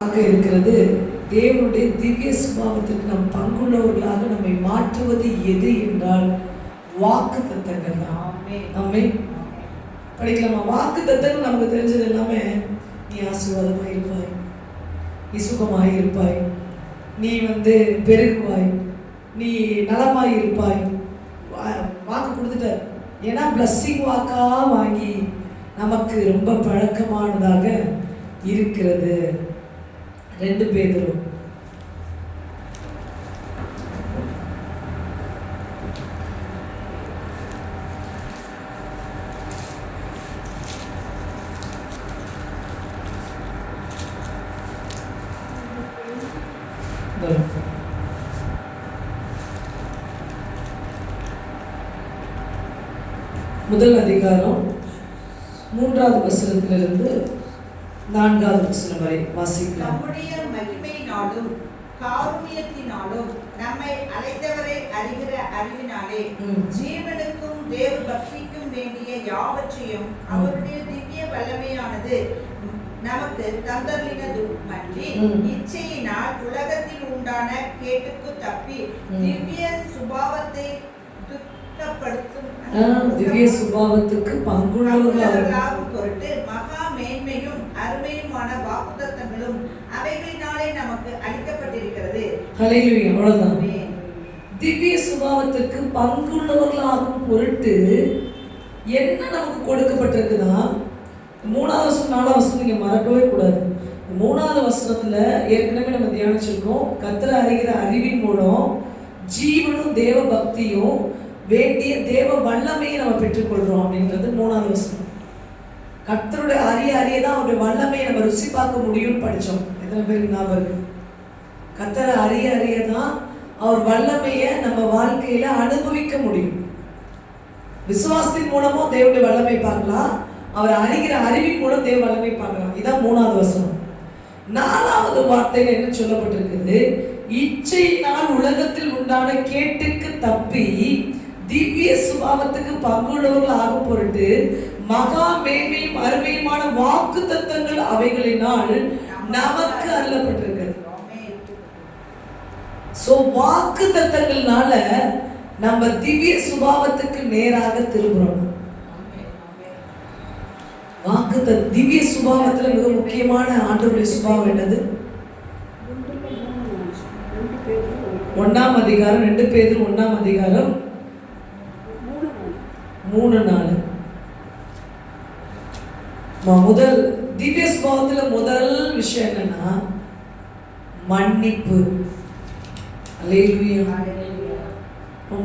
இருக்கிறது. தேவனுடைய திவ்ய சுபாவத்திற்கு நம் பங்குள்ளவர்களாக நம்மை மாற்றுவது எது என்றால் வாக்கு தத்தங்கள் தான். ஆமென். படிக்கலாமா? வாக்கு தத்தங்கள் நமக்கு தெரிஞ்சது எல்லாமே, நீ ஆசீர்வாதமாக இருப்பாய், நீ சுகமாக இருப்பாய், நீ பெருகுவாய், நீ நலமாய் இருப்பாய். வாக்கு கொடுத்துட்டார். ஏன்னா பிளஸ்ஸிங் வாக்கா வாங்கி நமக்கு ரொம்ப பழக்கமானதாக இருக்கிறது. 2 பேதுரு முதல் அதிகாரம் 3வது வசனத்திலிருந்து 4வது வசனம் வரை வாசிக்கலாம். நம்முடைய மகிமையினாலும் காருண்யத்தினாலும் நம்மை அழைத்தவரை அறிகிற அறிவினாலே ஜீவனுக்கும் தேவ பக்திக்கும் வேண்டிய யாவற்றையும் அவருடைய திவ்ய வல்லமையானது நமக்கு தந்தளினதுமன்றி இச்சையினால் உலகத்தில் உண்டான கேட்டுக்கு தப்பி திவ்ய சுபாவத்தை திவ்ய சுபாவத்துக்கு பங்குள்ளவர்களாகும் பொருட்டு மகா மேன்மையும் அருமையுமான வாக்குத்தத்தங்களும் அவைகளினாலே நமக்கு அளிக்கப்பட்டிருக்கிறது. ஹல்லேலூயா. அவ்வளவுதான். திவ்ய சுபாவத்துக்கு பங்குள்ளவர்களாகும் பொருட்டு என்ன நமக்கு கொடுக்கப்பட்டிருக்குன்னா, 3வது வசனம் 4வது வசனம் நீங்க மறக்கவே கூடாது. 3வது வசனத்துல ஏற்கனவே நம்ம தியானிச்சிருக்கோம். கர்த்தரை அறிகிற அறிவின் மூலம் ஜீவனும் தேவ பக்தியும் வேண்டிய தேவ வல்லமையை நம்ம பெற்றுக்கொள்றோம் அப்படின்றது 3வது வசனம். கர்த்தருடைய அறிய தான் அவருடைய வல்லமையை நம்ம ருசி பார்க்க முடியும்னு படித்தோம். எத்தனை பேருக்கு ஞாபகம் இருக்கு? கர்த்தரை அறிய தான் அவர் வல்லமையை நம்ம வாழ்க்கையில அனுபவிக்க முடியும். விசுவாசத்தின் மூலமும் தேவனுடைய வல்லமை பார்க்கலாம், அவர் அறிகிற அறிவின் மூலம் தேவ வல்லமை பார்க்கலாம். இதான் 3வது வசனம். 4வது வார்த்தையில என்ன சொல்லப்பட்டிருக்குது? இச்சையினால் உலகத்தில் உண்டான கேட்டுக்கு தப்பி திவ்ய சுபாவத்துக்கு பங்குள்ளவர்கள் ஆகும் பொருட்டு மகா மேன்மையும் அருமையுமான வாக்கு தத்தங்கள் அவைகளினால் நமக்கு அருளப்பட்டிருக்கிறது. சோ வாக்கு தத்தங்கள்னால நம்ம திவ்ய சுபாவத்துக்கு நேராக திரும்புறோம். வாக்கு திவ்ய சுபாவத்துல மிக முக்கியமான ஆண்டவருடைய சுபாவம் என்னது? 1ஆம் அதிகாரம் 2 பேதுரு 1ஆம் அதிகாரம் 3-4. முதல் திவ்ய சுபாவத்துல முதல் விஷயம் என்னன்னா மன்னிப்பு. அல்லேலூயா.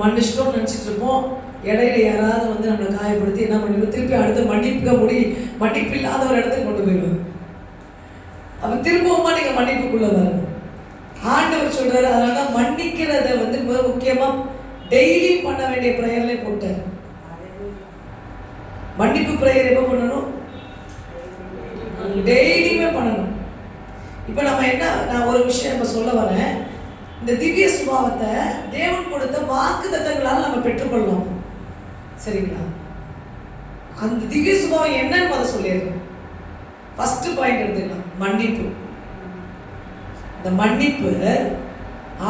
மன்னிச்சிட்டோம்னு நினைச்சிட்டு இருப்போம். இடையில யாராவது நம்மளை காயப்படுத்தி என்ன பண்ணிடுவோம், திருப்பி அடுத்த மன்னிப்பு இல்லாத ஒரு இடத்துக்கு கொண்டு போயிடுவோம். அப்ப திரும்பவுமா நீங்க மன்னிப்புக்குள்ள வரணும். ஆண்டவர் சொல்றாரு. அதனால மன்னிக்கிறத மிக முக்கியமா டெய்லி பண்ண வேண்டிய பிரேயர்ல போட்டார். மன்னிப்பு பிரேயர் எப்ப பண்ணணும்? டெய்லியுமே பண்ணணும். இப்ப நான் ஒரு விஷயம் நம்ம சொல்ல வரேன். இந்த திவ்ய சுபாவத்தை தேவன் கொடுத்த வாக்குத்தத்தங்களால் நம்ம பெற்றுக்கொள்ளலாம். சரிங்களா? அந்த திவ்ய சுபாவம் என்னன்னு அதை சொல்லிடுறேன். ஃபர்ஸ்ட் பாயிண்ட் எடுத்துக்கலாம், மன்னிப்பு. இந்த மன்னிப்பு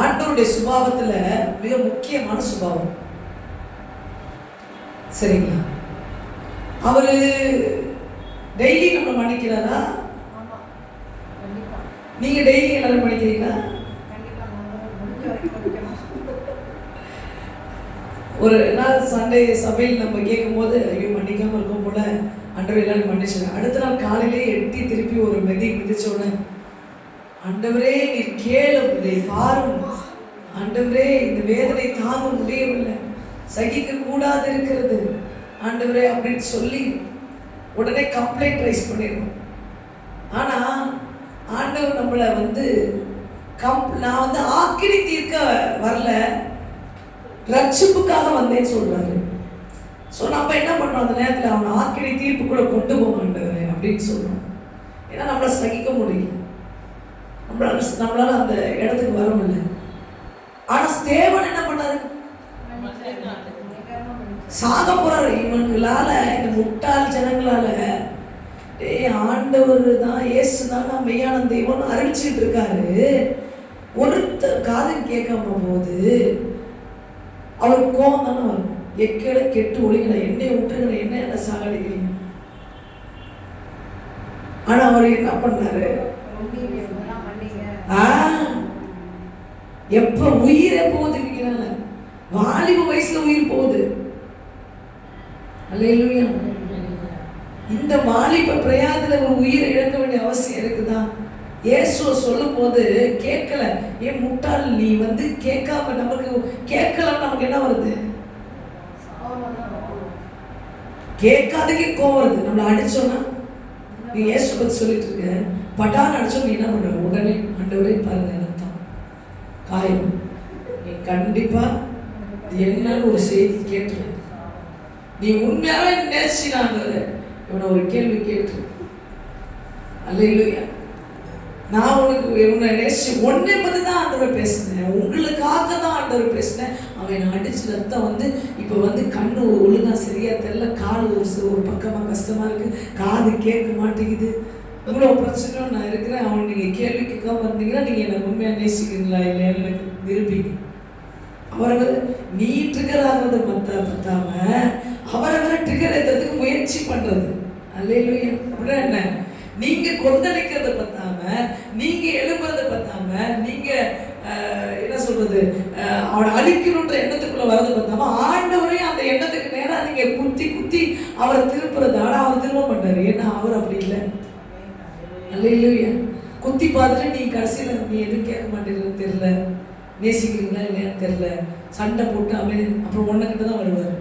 ஆண்டவருடைய சுபாவத்துல மிக முக்கியமான சுபாவம். சரிங்களா? அவரு டெய்லி நம்ம மன்னிக்கிறாரா? நீங்க டெய்லி எல்லாரும் மன்னிக்கிறீங்களா? ஒரு நாள் சண்டே சபையில் நம்ம கேட்கும் போது, ஐயோ மன்னிக்காம இருக்கும் போல, ஆண்டவர் எல்லாரும் மன்னிச்சாங்க. அடுத்த நாள் காலையிலே எட்டி திருப்பி ஒரு மிதிச்ச உடனே, ஆண்டவரே நீர் கேளும், இதை பாரும், ஆண்டவரே இந்த வேதனை தாங்க முடியவில்லை, சகிக்க கூடாது இருக்கிறது ஆண்டவரே அப்படின்னு சொல்லி உடனே கம்ப்ளைண்ட் ரைஸ் பண்ணிடணும். ஆனா ஆண்டவர் நம்மளை நான் ஆக்கினி தீர்க்க வரல, ரட்சிப்புக்காக வந்தேன்னு சொல்றாரு. ஸோ நம்ம என்ன பண்றோம்? அந்த நேரத்தில் அவனை ஆக்கினி தீர்ப்பு கூட கொண்டு போக மாட்டேன் அப்படின்னு சொல்றோம். ஏன்னா நம்மளை சகிக்க முடியல, நம்மளால அந்த இடத்துக்கு வர முடியல. ஆனா தேவன் என்ன பண்ணாரு? சாக போறாரு. இவங்களால, இந்த முட்டாள் ஜனங்களால ஆண்டவர் தான் இயேசு தான் நான் மெய்யான தெய்வம்னு அறிவிச்சுட்டு இருக்காரு. ஒருத்தர் காதும் கேட்காம போது அவருக்கு கோபம் தானே வரும். எக்கேட கெட்டு ஒழிக்கிற என்னைய விட்டுருங்கிற என்ன சாகடிக்கிறீங்க. ஆனா அவர் என்ன பண்ணாரு? எப்ப உயிரே போகுதுங்கிறாங்க, வாலிப வயசுல உயிர் போகுது. அல்லேலூயா. இந்த வாலிப பிரயாதத்துல ஒரு உயிரை இழக்க வேண்டிய அவசியம் இருக்குதா? இயேசுவை சொல்லும் போது கேட்கல. ஏன் முட்டாள் நீ கேட்காம நமக்கு கேட்கலாம், நமக்கு என்ன வருது? கேட்காதே கோவம் வருது. நம்மளை அடிச்சோன்னா நீ இயேசு பத்தி சொல்லிட்டு இருக்க, பட்டான்னு அடிச்சோம், நீ என்ன பண்ணுற? உடனே ஆண்டவரே பாருங்க அர்த்தம் காயம். நீ கண்டிப்பா என்னன்னு ஒரு செய்தி கேட்டு, நீ உண்மையாவே நேசினாங்க இவனை ஒரு கேள்வி கேட்டு, அல்லேலூயா, நான் உன்னை நேசி உன்னை பற்றி தான் ஆண்டவர் பேசினேன், உங்களுக்காக தான் ஆண்டவர் பேசினேன். அவன் அடிச்சு ரத்தம் இப்போ கண்ணு ஒழுங்கா சரியா தெரியல, கால் ஒரு பக்கமாக கஷ்டமா இருக்கு, காது கேட்க மாட்டேங்குது, இவ்வளோ பிரச்சனை நான் இருக்கிறேன். அவன் நீங்கள் கேள்வி கேட்காம இருந்தீங்கன்னா நீங்கள் என்னை உண்மையாக நேசிக்கிறீங்களா இல்லையான்னு எனக்கு விரும்பிங்க. அவரவர் நீ ட்ரிகர் ஆகிறத பத்தாம அவரவரை ட்ரிகர் ஏற்றுறதுக்கு முயற்சி பண்றது. அல்லேலூயா. அப்படின்னா என்ன? நீங்க கொந்தளிக்கிறத பத்தாம, நீங்க எழுப்புறத பத்தாம, நீங்க என்ன சொல்றது அவனை அழிக்கணுன்ற எண்ணத்துக்குள்ள வரதை பத்தாம, ஆண்டவரையும் அந்த எண்ணத்துக்கு நேரம் நீங்க குத்தி குத்தி அவரை திருப்புறது. ஆனா அவர் திரும்ப மாட்டாரு. ஏன்னா அவர் அப்படி இல்லை. அல்லேலூயா. குத்தி பார்த்துட்டு நீ கடைசியில நீ எதுவும் கேட்க மாட்டேங்கிறது தெரியல, நேசிக்கிறீங்களா இல்லையான்னு தெரியல, சண்டை போட்டு அப்புறம் உன்னைக்கிட்ட தான் வருவார்.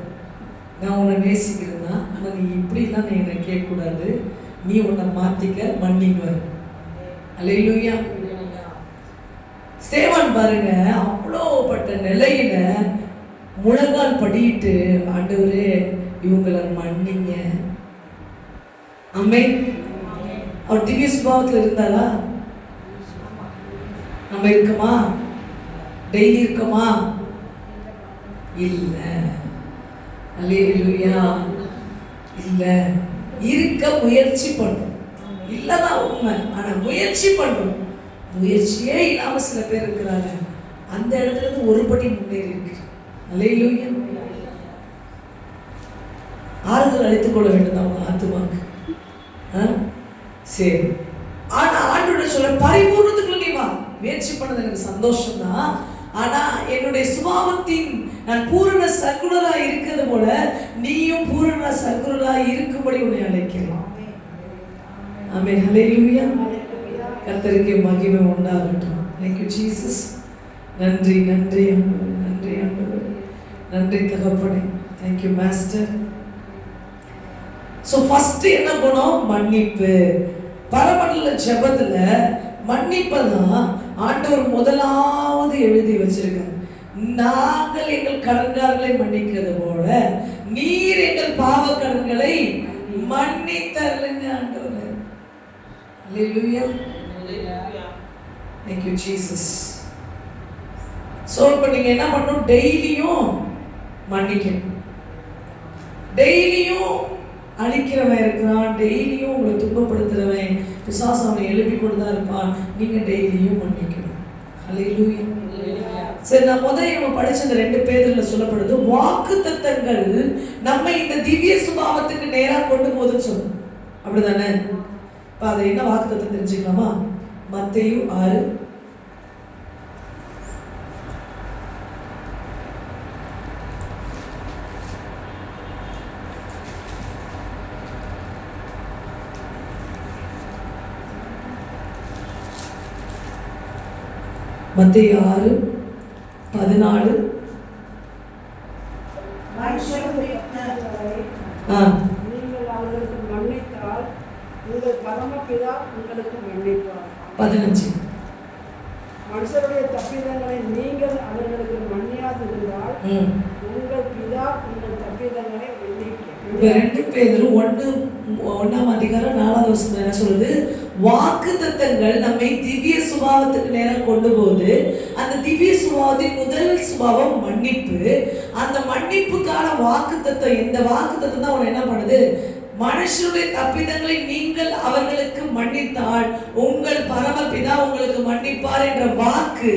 நான் உன்னை நேசிக்கிறேன் தான், ஆனால் நீ இப்படிலாம் நீ என்னை கேட்கக்கூடாது, நீ உன்னை மாற்றிக்க மன்னிக்குவார். அல்லேலூயா. ஸ்தேவான் பாருங்க, அவ்வளோப்பட்ட நிலையில முழங்கால் படிட்டு ஆண்டவரே இவங்களை மன்னிங்க. ஆமென். அவர் திவ்ய சுபாவத்தில் இருந்தாரா? நம்ம இருக்கமா? டெய்லி இருக்கமா? இல்ல. அல்லேலூயா. இல்ல. இருக்க முயற்சி பண்றோம். இல்லதான் உண்மை. ஆனா முயற்சி பண்றோம். முயற்சியே இல்லாம சில பேர் இருக்கிறாங்க. அந்த இடத்துல இருந்து ஒரு படி முன்னேறி இருக்கு. அல்லேலூயா. ஆறுதல் அளித்துக் கொள்ள வேண்டும் அவங்க ஆத்துமாக்கு. சரி. ஆனா ஆண்டோட சொல்ல பரிபூர்ணத்துக்குள்ள நீ வா. முயற்சி பண்ணது எனக்கு சந்தோஷம் தான். ஆனா என்னுடைய சுபாவத்தின் நான் பூரண சர்க்குலரா இருக்கிறது போல நீயும் பூரண சர்க்குலரா இருக்கும்படி உன்னை அழைக்கிறேன். ஆமென். ஹல்லேலூயா. கர்த்தருக்கு மகிமை உண்டாகட்டும். Thank you Jesus. நன்றி நன்றி ஆண்டவரே, நன்றி ஆண்டவரே, நன்றி தகப்பனே. Thank you master. So first என்ன குணம்? மன்னிப்பு. பரமண்டல ஜெபத்துல மன்னிப்பதான் ஆண்டவர் முதலாவது எழுதி வச்சிருக்காங்க. நாங்கள் எங்கள் கடன்காரர்களை மன்னிக்கிறது போல நீர் எங்கள் பாவ கடன்களை மன்னித்தருளுங்க ஆண்டவர். அல்லேலூயா. Thank you Jesus. சோ இப்போ நீங்க என்ன பண்ணணும்? டெய்லியும் மன்னிக்கணும். டெய்லியும் அழிக்கிறவன் இருக்கிறான், டெய்லியும் உங்களை துன்பப்படுத்துறவன் பிசாசு அவனை எழுப்பி கொண்டு தான் இருப்பான். நீங்க டெய்லியும் மன்னிக்கணும். அல்லேலூயா. சரி, நான் நம்ம படிச்ச இந்த 2 பேர்ல சொல்லப்படுது வாக்குத்தத்தங்கள் நம்ம இந்த திவ்ய சுபாவத்துக்கு நேரா கொண்டு போகுதுன்னு சொல்லும். அப்படிதானே? இப்ப அதை என்ன வாக்குத்தத்தம் தெரிஞ்சுக்கலாமா? மத்தேயு 6 மத்தேயு 6:14. நீங்கள் அவர்களுக்கு மன்னித்தால் உங்கள் பரமபிதா உங்களுக்கு மன்னிப்பார். 15. மனுஷருடைய தப்பிதங்களை நீங்கள் அவர்களுக்கு மன்னியாதிருந்தால் உங்கள் பிதா உங்கள் தப்பிதங்களை மன்னிப்பார். 2 பேதுரு 1ஆம் அதிகாரம் 4வது வசனம் என்ன சொல்லுது? வாக்குத்தத்தங்கள் நம்மை திவ்ய சுபாவத்துக்கு நேரம் கொண்டு போகுது. அந்த திவ்ய சுபாவத்தின் முதல் சுபாவம் மன்னிப்பு. அந்த மன்னிப்புக்கான வாக்குத்தத்தம், இந்த வாக்குத்தத்தம் தான் உன்னை என்ன பண்ணுது? மனுஷருடைய தப்பிதங்களை நீங்கள் அவர்களுக்கு மன்னித்தால் உங்கள் பரமபிதா உங்களுக்கு மன்னிப்பார் என்ற வாக்கு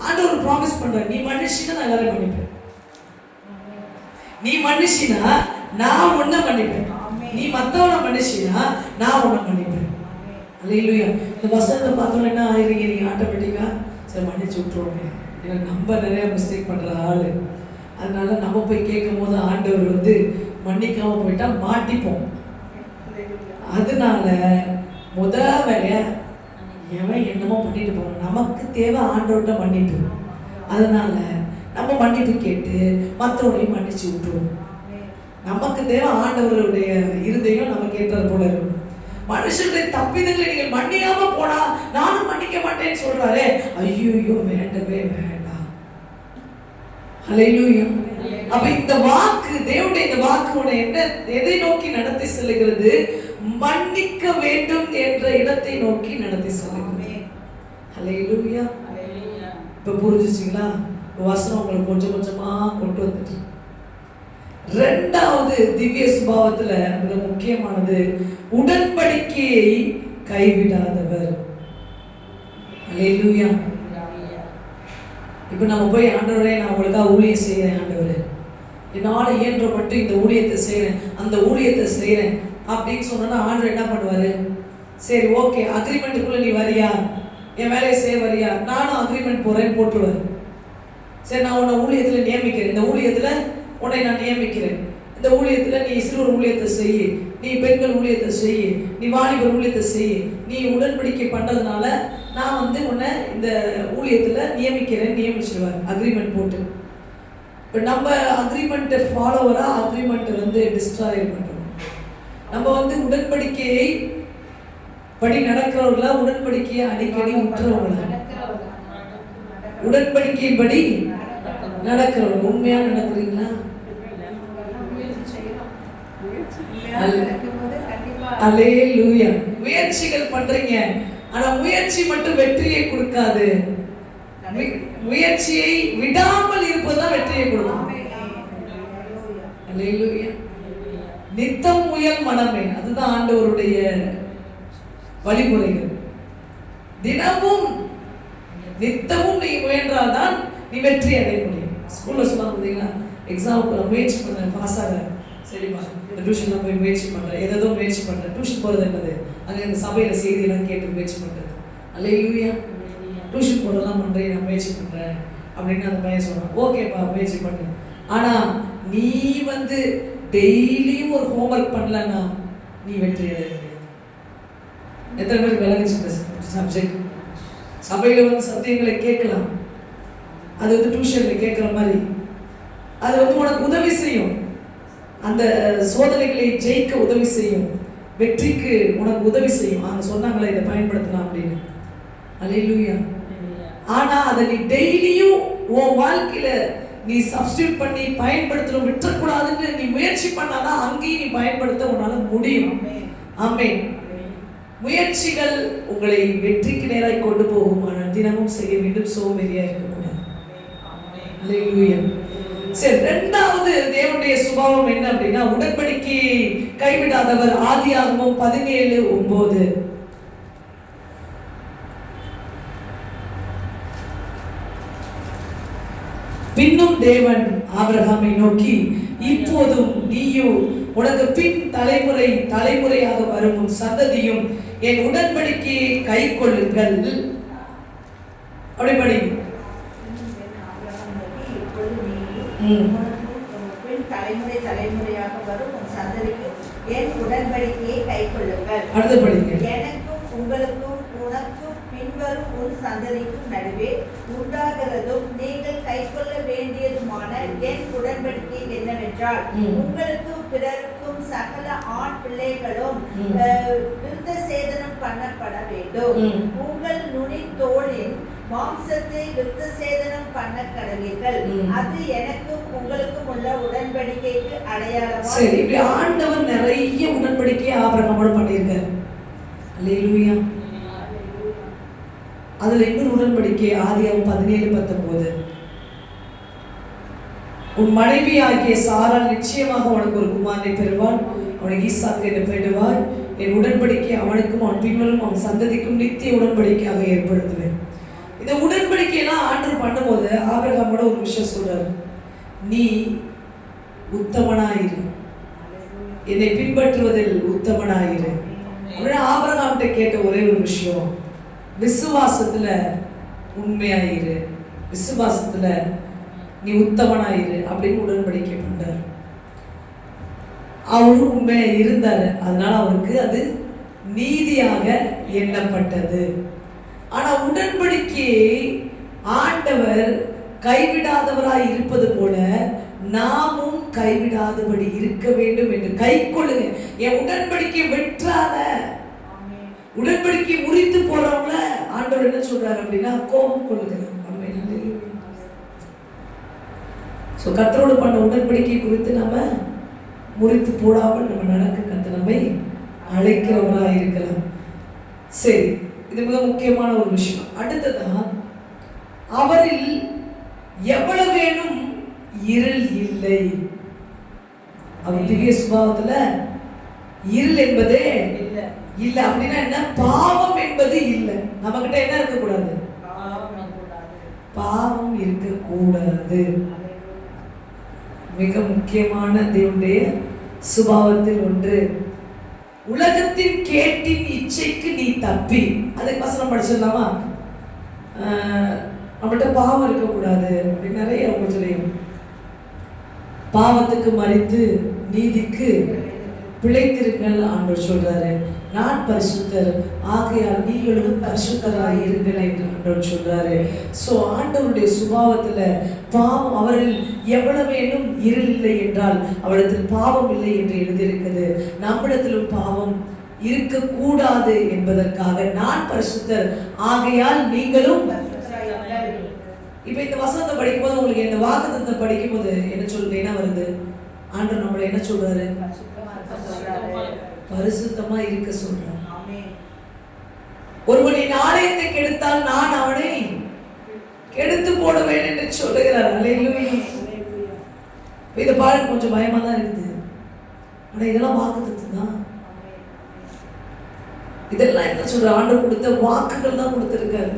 ஆண்டவர் ப்ராமிஸ் பண்றார். நீ மனுஷனா நான் எல்லாரையும் மன்னிப்பேன், நீ மனுஷனா நான் உன்னை மன்னிப்பேன், நீ மத்தவனை மனுஷனா நான் உன்னை மன்னிப்பேன். அல்லேலூயா. இந்த வசனத்தை பார்த்தோன்னா என்ன ஆயிருங்க, நீங்க ஆட்டோமேட்டிக்கா சரி மன்னிச்சு விட்டுருவோங்க. எனக்கு நம்ம நிறைய மிஸ்டேக் பண்ற ஆளு, அதனால நம்ம போய் கேட்கும் போது ஆண்டவர் வந்து மன்னிக்காம போயிட்டா மாட்டிப்போம். அதனால வேலையா எவன் என்னமோ பண்ணிட்டு போறோம், நமக்கு தேவை ஆண்டவர்கிட்ட மன்னிப்பு. அதனால நம்ம மன்னிப்பு கேட்டு மற்றவனையும் மன்னிச்சு விட்டுருவோம். நமக்கு தேவை ஆண்டவருடைய இருதயம் நமக்கு ஏற்றது போல இருக்கும். மனுஷனுடைய தப்பிதங்களை நீங்கள் மன்னியாம போனா நானும் மன்னிக்க மாட்டேன்னு சொல்றாரு. ஐயோ வேண்டவே வேண்டாம். ஹல்லேலூயா. அப்ப இந்த வாக்கு, தேவனுடைய இந்த வாக்கு உன்னை என்ன எதை நோக்கி நடத்தி செல்லுகிறது? மன்னிக்க வேண்டும் என்ற இடத்தை நோக்கி நடத்தி செல்லுகிறது. ஹல்லேலூயா. இப்ப புரிஞ்சுச்சிங்களா? வசனம் உங்களுக்கு கொஞ்சம் கொஞ்சமா கொண்டு வந்துட்டு. இரண்டாவது திவ்ய சுபாவத்துல மிக முக்கியமானது உடன்படிக்கையை கைவிடாதவர். ஹல்லேலூயா. இப்ப நம்ம போய் ஆண்டவரே நான் உங்களுக்காக ஊழியம் செய்யறேன், ஆண்டவரே என்னால இயன்ற மட்டும் இந்த ஊழியத்தை செய்யறேன், அந்த ஊழியத்தை செய்யறேன் அப்படின்னு சொன்னா ஆண்டவர் என்ன பண்ணுவாரு? சரி ஓகே, அக்ரிமெண்ட்டுக்குள்ள நீ வரியா, என் வேலையை செய்ய வரியா, நானும் அக்ரிமெண்ட் போறேன்னு போட்டுருவேன். சரி நான் உன்னை ஊழியத்துல நியமிக்கிறேன், இந்த ஊழியத்துல உன்னை நான் நியமிக்கிறேன், இந்த ஊழியத்துல நீ சிறுவர் ஊழியத்தை செய்ய, நீ பெண்கள் ஊழியத்தை செய்ய, நீ வாலிபர் ஊழியத்தை செய்ய, நீ உடன்படிக்கை பண்றதுனால நான் வந்து உன்னை இந்த ஊழியத்துல நியமிச்சிருவார் அக்ரிமெண்ட் போட்டு. இப்போ நம்ம அக்ரிமெண்ட்டை ஃபாலோவரா அக்ரிமெண்ட்டை வந்து டிஸ்ட்ராய் பண்றோம். நம்ம வந்து உடன்படிக்கையை படி நடக்கிறவர்களா, உடன்படிக்கையை அடிக்கடி விட்டுறவங்களா? உடன்படிக்கையின் படி நடக்கிறவங்க. உண்மையா நடக்கிறீங்களா? அல்லேலூயா. முயற்சிகள் பண்றீங்க, ஆனா முயற்சி மட்டும் வெற்றியை கொடுக்காது. முயற்சியை விடாமல் இருப்பதுதான் வெற்றியை கொடுக்கும். அல்லேலூயா. நித்தம் முயல் மனமே, அதுதான் ஆண்டவருடைய வழிமுறைகள். தினமும் நித்தமும் நீ முயன்றால்தான் நீ வெற்றி அடைய முடியும். ஸ்கூல்ல சொன்னாங்க பார்த்தீங்களா, எக்ஸாமுக்கு முயற்சி பண்ண பாஸ் ஆக, சரிப்பா இந்த டியூஷன்லாம் போய் முயற்சி பண்ணுறேன், ஏதோ முயற்சி பண்ணுறேன். டியூஷன் போகிறது என்னது? அங்கே இந்த சபையில் செய்தியெல்லாம் கேட்டு முயற்சி பண்ணுறது. அல்லேலூயா. டியூஷன் போகிறதெல்லாம் பண்ணுறேன், நான் முயற்சி பண்ணுறேன் அப்படின்னு அந்த பையன் சொன்னான். ஓகேப்பா முயற்சி பண்ணு, ஆனால் நீ வந்து டெய்லியும் ஒரு ஹோம்ஒர்க் பண்ணலன்னா நீ வெற்றி அடைய முடியாது. எத்தனை பேருக்கு விளங்குச்சு சப்ஜெக்ட்? சபையில் வந்து சத்தியங்களை கேட்கலாம், அது வந்து டியூஷனில் கேட்குற மாதிரி அது வந்து உனக்கு உதவி செய்யும், அந்த சோதனைகளை ஜெயிக்க உதவி செய்யும், வெற்றிக்கு உனக்கு உதவி செய்யும். அவங்க சொன்னாங்களே இதை பயன்படுத்தலாம் அப்படின்னு. அல்லேலூயா. ஆனா அதை நீ டெய்லியும் உன் வாழ்க்கையில நீ சப்ஸ்டியூட் பண்ணி பயன்படுத்தணும், விட்டுறக்கூடாதுன்னு நீ முயற்சி பண்ணாதான் அங்கேயும் நீ பயன்படுத்த உன்னால முடியும். ஆமென். முயற்சிகள் உங்களை வெற்றிக்கு நேராக கொண்டு போகும், ஆனால் தினமும் செய்ய வேண்டும், சோம்பேறியா இருக்கக்கூடாது. அல்லேலூயா. சரி, இரண்டாவது தேவனுடைய சுபாவம் என்ன அப்படின்னா உடன்படிக்கையை கைவிடாதவர். ஆதியாகமம் 17:9. பின்னும் தேவன் ஆபிரகாமை நோக்கி, இப்போதும் நீயும் உனக்கு பின் தலைமுறையாக வரும் சந்ததியும் என் உடன்படிக்கையை கை கொள்ளுங்கள். அப்படி படி. தலைமுறையாக வரும் உன் சந்ததிக்கு என் உடன்படிக்கையை கை கொள்ளுங்கள். அடுத்து படிங்க. எனக்கும் உங்களுக்கும் உனக்கும் பின்வரும் உன் சந்ததிக்கும் நடுவே உண்டாகிறதும் நீங்கள் கை கொள்ள வேண்டியதுமான என் உடன்படிக்கை என்னவென்றால், உங்களுக்கும் பிறருக்கும் சகல ஆண் பிள்ளைகளும் விருத்த சேதனம் பண்ணப்பட வேண்டும். உங்கள் நுனி தோளின் மாம்சத்தை விருத்த சேதனம் பண்ண கடவீர்கள். அது எனக்கும் உங்களுக்கும் உள்ள உடன்படிக்கைக்கு அடையாளமா. சரி, இப்படி ஆண்டவர் நிறைய உடன்படிக்கையை ஆபிரகாமோட பண்ணியிருக்காரு. அல்லேலூயா. அதுல இன்னொரு உடன்படிக்கை ஆதியாகமம் 17:19. உன் மனைவி ஆகிய சாராள் நிச்சயமாக உனக்கு ஒரு குமாரனை பெறுவாள், அவனுக்கு ஈசாக்கு என்று பெயரிடுவாய், என் உடன்படிக்கை அவனுக்கும் அவன் பின்வரும் அவன் சந்ததிக்கும் நித்திய உடன்படிக்கையாக ஏற்படுத்துவேன். இந்த உடன்படிக்கையெல்லாம் ஆண்டவர் பண்ணும்போது ஆபிரகாமோட ஒரு விஷயம் சொல்றாரு, நீ உத்தமனாயிரு, என்னை பின்பற்றுவதில் உத்தமனாயிரு. அப்படின்னு ஆபிரகாம்கிட்ட கேட்ட ஒரே ஒரு விஷயம், விசுவாசத்துல உண்மையாயிரு, விசுவாசத்துல நீ உத்தமனாயிரு அப்படின்னு உடன்படிக்கை பண்றாரு. அவரும் உண்மையா இருந்தாரு, அதனால அவருக்கு அது நீதியாக எண்ணப்பட்டது. ஆனா உடன்படிக்கையை ஆண்டவர் கைவிடாதவராய் இருப்பது போல நாமும் கைவிடாதபடி இருக்க வேண்டும் என்று கை கொள்ளுங்க. என் உடன்படிக்கை வெற்றாத, உடன்படிக்கை முறித்து போறவங்கள ஆண்டவர் என்ன சொல்றாரு அப்படின்னா கோபம் கொள்ளுகிறார். கர்த்தரோடு பண்ண உடன்படிக்கை குறித்து நம்ம முறித்து போடாமல் நம்ம நடக்க கர்த்தர் நம்மை அழைக்கிறவராக இருக்கலாம். சரி, இது மிக முக்கியமான ஒரு விஷயம். அடுத்ததான், அவரில் எவ்வளவேனும் இருள் இல்லை. அவர் திவ்ய சுபாவத்துல இருள் என்பதே இல்லை. அப்படின்னா என்ன? பாவம் என்பது இல்லை. நம்ம கிட்ட என்ன இருக்கக்கூடாது? பாவம் இருக்கக்கூடாது. மிக முக்கியமான தேவனுடைய சுபாவத்தில் ஒன்று. உலகத்தின் கேட்டின் இச்சைக்கு நீ தப்பி, அதுக்கு வசனம் படிச்சிடலாமா? நம்மகிட்ட பாவம் இருக்கக்கூடாது அப்படின்னு நிறைய அவங்க சொல்லியும். பாவத்துக்கு மறித்து நீதிக்கு பிழைத்திருங்கள் ஆண்டவர் சொல்றாரு. நான் பரிசுத்தர் ஆகையால் நீங்களும் பரிசுத்தராய் இருங்கள் என்று ஆண்டவர் சொல்றாரு. ஸோ ஆண்டவருடைய சுபாவத்துல பாவம், அவரில் எவ்வளவேனும் இருள் இல்லை என்றால் அவரிடத்தில் பாவம் இல்லை என்று எழுதியிருக்கிறது. நம்மிடத்திலும் பாவம் இருக்கக்கூடாது என்பதற்காக நான் பரிசுத்தர் ஆகையால் நீங்களும். இப்ப இந்த வசனத்தை படிக்கும் போது உங்களுக்கு இந்த வாக்குத்தத்தத்தை படிக்கும் போது என்ன வருது? ஆண்டவர் நம்மளை என்ன சொல்றாரு? பரிசுத்தமா இருக்க சொல்றார். ஒருவனின் ஆலயத்தை கெடுத்தால் நான் அவனை கெடுத்து போடுவேன் என்று சொல்லுகிறார். அல்லேலூயா. இதை பாருங்க, கொஞ்சம் பயமா தான் இருக்குது. ஆனா இதெல்லாம் வாக்குத்தத்தம் தான். இதெல்லாம் என்ன சொல்ற? ஆண்டவர் கொடுத்த வாக்குகள் தான் கொடுத்திருக்காரு.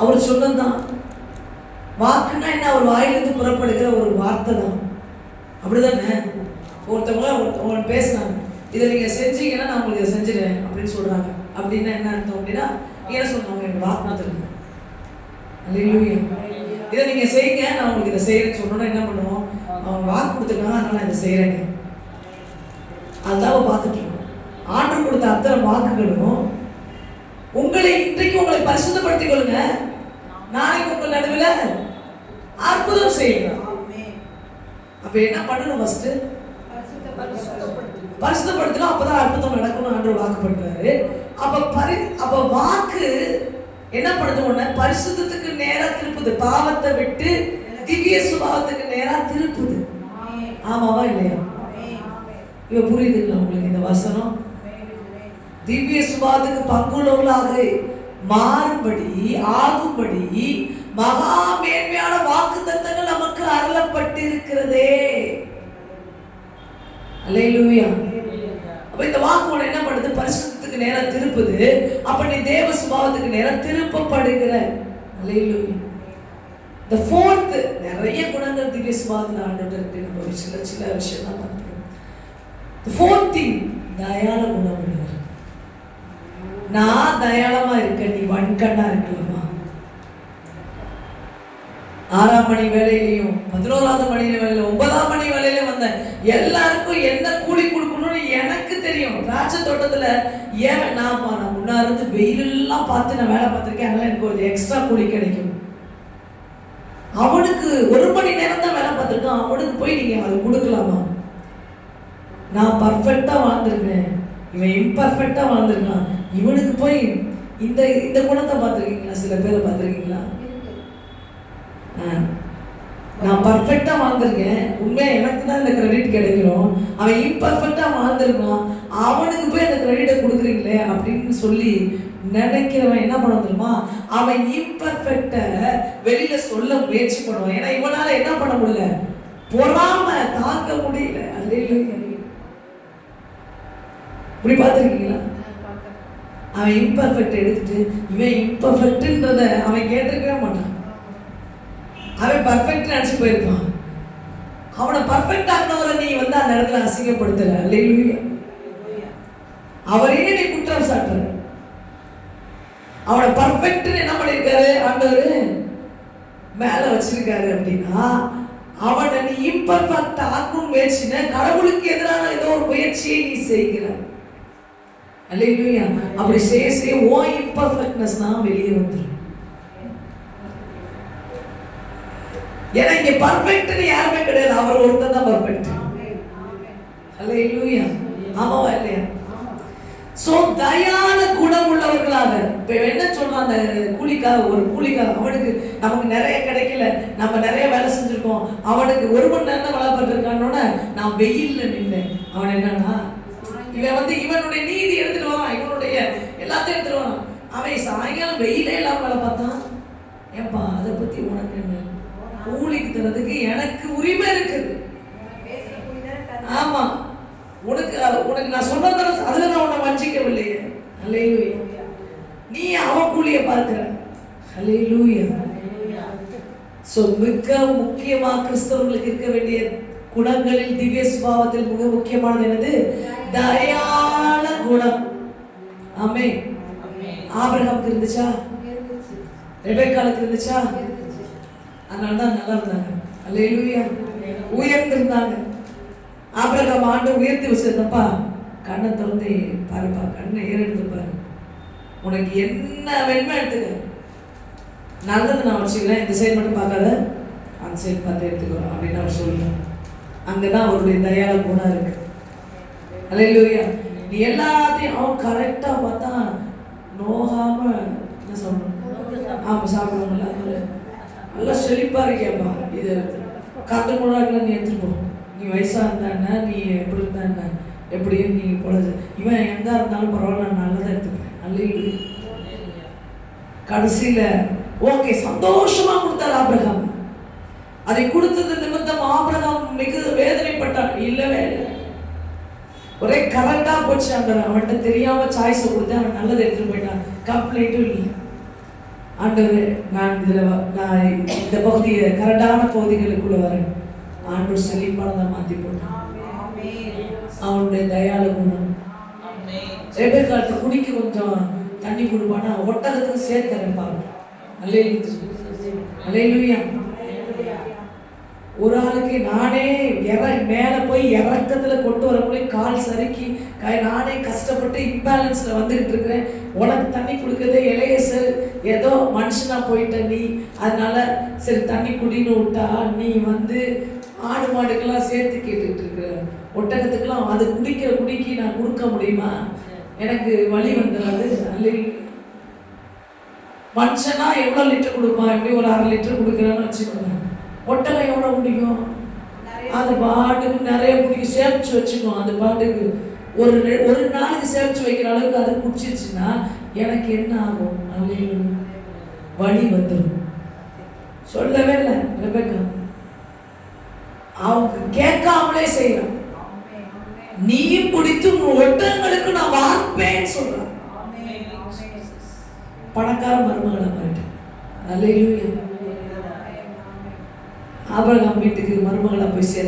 அவர் சொன்னதுதான் வாக்குன்னா என்ன? அவர் வாயிலிருந்து புறப்படுகிற ஒரு வார்த்தை தான். அப்படிதானே? ஒருத்தவங்க பேசினாங்க, இதை நீங்க செஞ்சீங்கன்னா நான் உங்களுக்கு இதை செஞ்சிடுறேன் அப்படின்னு சொல்றாங்க. அப்படின்னா என்ன அர்த்தம் அப்படின்னா, என்ன சொல்றாங்க? எனக்கு வாக்கு கொடுத்துருங்க, இதை நீங்க செய்யுங்க, நான் உங்களுக்கு இதை செய்யறேன்னு சொன்னோன்னா என்ன பண்ணுவோம்? அவங்க வாக்கு கொடுத்துருக்காங்க, அதனால நான் இதை செய்யறேங்க. அதுதான் பார்த்துட்டு இருக்கோம். ஆண்டவர் கொடுத்த அத்தனை வாக்குகளும் உங்களை இன்றைக்கு உங்களை பரிசுத்தப்படுத்திக் கொள்ளுங்க, நாளைக்கு உங்கள் நடுவில் அற்புதம் செய்யுங்க. அப்ப என்ன பண்ணணும்? ஃபர்ஸ்ட் பரிசுத்தப்படுத்தணும், அப்பதான் அற்புதம் நடக்கணும். ஆண்டவர் வாக்கு பண்றாரு. அப்ப வாக்கு என்ன பண்ணுது? பரிசுத்தத்துக்கு நேரா திருப்புது, பாவத்தை விட்டு திவ்ய சுபாவத்துக்கு நேரா திருப்புது. ஆமாவா இல்லையா? இவ புரியுதுங்களா உங்களுக்கு இந்த வசனம்? திவ்ய சுபாவத்துக்கு பங்குள்ளவர்களாக மாறும்படி ஆகும்படி மகா மேன்மையான வாக்கு தத்தங்கள் நமக்கு அருளப்பட்டிருக்கிறதே. அல்லேலூயா. அப்ப இந்த வாக்கு உன்னை என்ன பண்ணுது? பரிசுத்தத்துக்கு நேரா திருப்புது. அப்ப நீ தேவ சுபாவத்துக்கு நேரா திருப்பப்படுகிற. அல்லேலூயா. The fourth, நிறைய குணங்கள் திவ்ய சுபாவத்துல ஆண்டவர் இருக்கு. நம்ம சில விஷயம் தான் பார்க்கிறோம். The fourth thing, தயாள குணம் உள்ளவர். நான் தயாளமா இருக்க, நீ வன்கண்ணா இருக்கலாமா? 6ஆம் மணி வேலையிலையும் 11ஆவது மணி வேலையில 9ஆம் மணி வேலையில வந்த எல்லாருக்கும் என்ன கூலி கொடுக்கணும்னு எனக்கு தெரியும். திராட்சை தோட்டத்துல ஏன் நான் முன்னாடி இருந்து வெயிலெல்லாம் பார்த்து நான் வேலை பார்த்திருக்கேன், அதனால எனக்கு ஒரு எக்ஸ்ட்ரா கூலி கிடைக்கும். அவனுக்கு 1 மணி நேரம் தான் வேலை பார்த்திருக்கான், அவனுக்கு போய் நீங்க அது கொடுக்கலாமா? நான் பர்ஃபெக்டா வாழ்ந்திருக்கேன், இவன் இம்பர்ஃபெக்டா வாழ்ந்திருக்கான், இவனுக்கு போய் இந்த குணத்தை பார்த்துருக்கீங்களா? சில பேரை பார்த்துருக்கீங்களா? நான் பர்ஃபெக்டா வாழ்ந்திருக்கேன், உண்மையா எனக்கு தான் இந்த கிரெடிட் கிடைக்கணும், அவன் இம்பர்ஃபெக்டா வாழ்ந்திருக்கான், அவனுக்கு போய் அந்த கிரெடிட்டை கொடுக்குறீங்களே அப்படின்னு சொல்லி நினைக்கிறவன் என்ன பண்ண தெரியுமா? அவன் இம்பர்ஃபெக்டை வெளியில சொல்ல முயற்சி பண்ணுவான். ஏன்னா இவனால என்ன பண்ண முடியல? பொறாம தாங்க முடியல. அல்லேலூயா. இப்படி பார்த்துருக்கீங்களா? அவன் இம்பர்ஃபெக்ட் எடுத்துட்டு இவன் இம்பர்ஃபெக்ட்ன்றத அவன் கேட்டிருக்கவே மாட்டான். அவன் பர்ஃபெக்ட் நினச்சி போயிருப்பான். அவனை பர்ஃபெக்ட் ஆனவரை நீ வந்து அந்த இடத்துல அசிங்கப்படுத்துற. அல்லேலூயா. அவரையே நீ குற்றம் சாட்டுற. அவனை பர்ஃபெக்ட்னு என்ன பண்ணியிருக்காரு ஆண்டவர் மேல வச்சிருக்காரு அப்படின்னா அவனை நீ இம்பர்ஃபெக்ட் ஆக்கும் முயற்சின கடவுளுக்கு எதிரான ஏதோ ஒரு முயற்சியை நீ செய்கிற. அல்லேலூயா. அப்படி செய்ய ஓ இம்பர்ஃபெக்ட்னஸ் தான் வெளியே வந்துடும். ஏன்னா இங்க பர்ஃபெக்ட்னு யாருமே கிடையாது, அவர் ஒருத்தர் தான் பர்ஃபெக்ட். அல்லேலூயா. ஆமாவா இல்லையா? சோ தயான குணம் உள்ளவர்களாக இப்ப என்ன சொல்றான் அந்த ஒரு கூலிக்காக அவனுக்கு நமக்கு நிறைய கிடைக்கல, நம்ம நிறைய வேலை செஞ்சிருக்கோம், அவனுக்கு 1 மணி நேரம் வேலை பண்ணிருக்கானோட நான் வெயில்ல நின்றேன். அவன் என்னன்னா இவன் வந்து இவனுடைய நீதி எடுத்துட்டு வரான், இவனுடைய எல்லாத்தையும் எடுத்துட்டு வரான். அவன் சாயங்காலம் வெயிலே இல்லாம வேலை பார்த்தான். ஏப்பா அதை பத்தி உனக்கு என்ன? கூலிக்கு தரதுக்கு எனக்கு உரிமை இருக்குது. ஆமா, உனக்கு நான் சொன்னது அதுல நான் உன்னை வஞ்சிக்கவில்லையே. அல்லேலூயா. நீ அவன் கூலியை பார்க்கிற. அல்லேலூயா. சோ மிக முக்கியமா கிறிஸ்தவர்களுக்கு இருக்க வேண்டிய குணங்களில் திவ்ய சுபாவத்தில் மிக முக்கியமானது என்னது? தயாள குணம். ஆமென். ஆபிரகாமுக்கு இருந்துச்சா? ரெபெக்காளுக்கு இருந்துச்சா? அதனாலதான் நல்லா இருந்தாங்க. அல்லேலூயா. உயர்ந்திருந்தாங்க. ஆபிரகாம் ஆண்டவர் உயர்த்தி வச்சிருந்தப்பா கண்ணை திறந்து பாருப்பா, கண்ணை ஏறெடுத்து பாரு, உனக்கு என்ன வேணுமோ எடுத்துக்க, நல்லது நான் வச்சுக்கிறேன், இந்த சைடு மட்டும் பார்க்காத, அந்த சைடு பார்த்து எடுத்துக்கோ அப்படின்னு அவர் சொல்லுவேன். அங்கதான் அவருடைய தயாள குணம் இருக்கு. அல்லேலூயா. நீ எல்லாத்தையும் அவன் கரெக்டா பார்த்தா நோகாம என்ன சொல்லணும், ஆமா சாப்பிடுவாங்கல்ல, நல்லா செழிப்பா இருக்கியாப்பா, இது காத்து முன்னாடி நீ எடுத்துட்டு போ, நீ வயசா இருந்தா நீ எப்படி இருந்தா எப்படியும் நீ பொழுது இவன் எங்க இருந்தாலும் பரவாயில்ல, நான் நல்லதான் எடுத்துப்பேன். அல்லேலூயா. கடைசியில ஓகே சந்தோஷமா கொடுத்தார் ஆபிரகாம். அதை கொடுத்தது நிமித்தம் ஆபிரகாம் மிக வேதனைப்பட்டான். இல்லவே இல்லை, ஒரே கரெக்டா போச்சு. அவன்கிட்ட தெரியாம சாய்ஸ் கொடுத்து அவன் நல்லதை எடுத்துட்டு போயிட்டான். கம்ப்ளைண்ட்டும் இல்லை. ஆண்டவர் நான் இந்த பகுதியை கரெக்டான பகுதிகளுக்குள்ள வரேன். ஆண்டவர் செழிப்பானதை மாத்தி போட்டான். அவனுடைய தயாள குணம். ரெபெக்காளுக்கு குடிக்க கொஞ்சம் தண்ணி கொடுப்பானா ஒட்டகத்துக்கு சேர்த்தரைப்பாங்க. அல்லேலூயா. ஒரு ஆளுக்கு நானே மேல போய் இறக்கத்துல கொண்டு வரக்குள்ளே கால் சறுக்கி நானே கஷ்டப்பட்டு இம்பேலன்ஸ்ல வந்துகிட்டு இருக்கிறேன். உனக்கு தண்ணி கொடுக்கறதே இளையசர் ஏதோ மனுஷனா போயிட்ட நீ, அதனால சரி தண்ணி குடின்னு விட்டா நீ வந்து ஆடு மாடுக்கெல்லாம் சேர்த்து கேட்டுக்கிட்டு இருக்கிற, ஒட்டகத்துக்கெல்லாம் அது குடிக்கிற குடிக்கு நான் கொடுக்க முடியுமா? எனக்கு வலி வந்துடாது. அல்லேலூயா. மனுஷனா எவ்வளவு லிட்டர் கொடுப்பான்? எப்படி ஒரு 1/2 லிட்டர் கொடுக்குறான்னு வச்சுக்கோங்க. ஒட்டகம் எவ்வளவு குடிக்கும்? அது பாட்டுக்கு நிறைய குடிக்கும், சேமிச்சு வச்சுக்கும். அது பாட்டுக்கு ஒரு நாளுக்கு சேமிச்சு வைக்கிற அளவுக்கு அது குடிச்சிருச்சுன்னா எனக்கு என்ன ஆகும்? அல்லேலூயா. வலி வந்துடும். சொல்லவே இல்லை ரெபெக்கா, அவங்க கேட்காமலே செய்யறான். நீயும் குடித்து ஒட்டகங்களுக்கு நான் வார்ப்பேன்னு சொல்றான். பணக்கார மருமகளை மாட்டேன். அல்லேலூயா. ஆபிரகாம் வீட்டுக்கு மருமகளா போய் சேர்ந்து